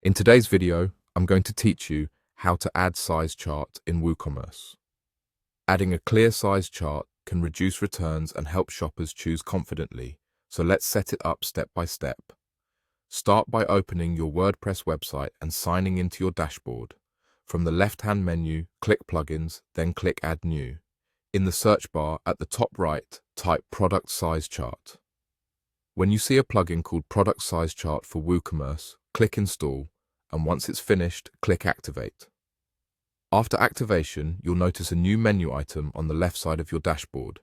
In today's video, I'm going to teach you how to add size chart in WooCommerce. Adding a clear size chart can reduce returns and help shoppers choose confidently, so let's set it up step by step. Start by opening your WordPress website and signing into your dashboard. From the left-hand menu, click Plugins, then click Add New. In the search bar at the top right, type Product Size Chart. When you see a plugin called Product Size Chart for WooCommerce, click Install, and once it's finished, click Activate. After activation, you'll notice a new menu item on the left side of your dashboard.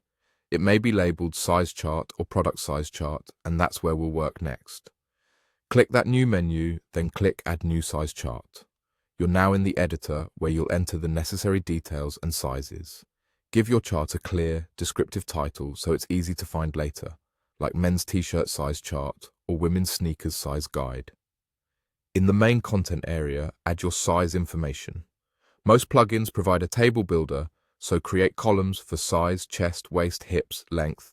It may be labeled Size Chart or Product Size Chart, and that's where we'll work next. Click that new menu, then click Add New Size Chart. You're now in the editor where you'll enter the necessary details and sizes. Give your chart a clear, descriptive title so it's easy to find later, like Men's T-shirt Size Chart or Women's Sneakers Size Guide. In the main content area, add your size information. Most plugins provide a table builder, so create columns for size, chest, waist, hips, length,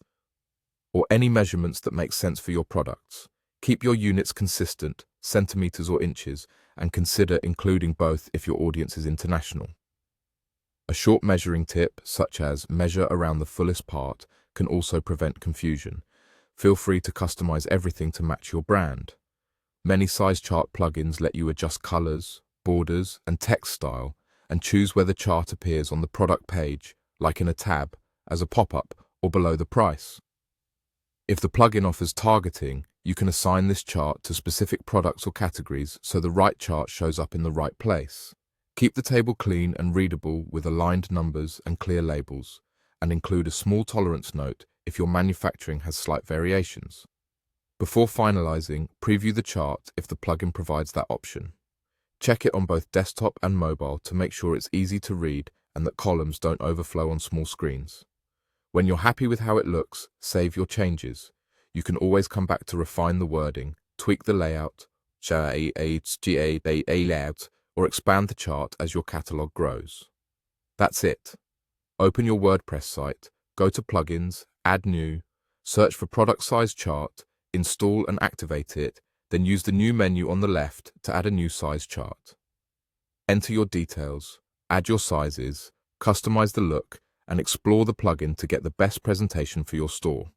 or any measurements that make sense for your products. Keep your units consistent, centimeters or inches, and consider including both if your audience is international. A short measuring tip, such as measure around the fullest part, can also prevent confusion. Feel free to customize everything to match your brand. Many size chart plugins let you adjust colors, borders, and text style, and choose where the chart appears on the product page, like in a tab, as a pop-up, or below the price. If the plugin offers targeting, you can assign this chart to specific products or categories so the right chart shows up in the right place. Keep the table clean and readable with aligned numbers and clear labels, and include a small tolerance note if your manufacturing has slight variations. Before finalizing, preview the chart if the plugin provides that option. Check it on both desktop and mobile to make sure it's easy to read and that columns don't overflow on small screens. When you're happy with how it looks, save your changes. You can always come back to refine the wording, tweak the layout, or expand the chart as your catalog grows. That's it. Open your WordPress site, go to Plugins, Add New, search for Product Size Chart, install and activate it, then use the new menu on the left to add a new size chart. Enter your details, add your sizes, customize the look, and explore the plugin to get the best presentation for your store.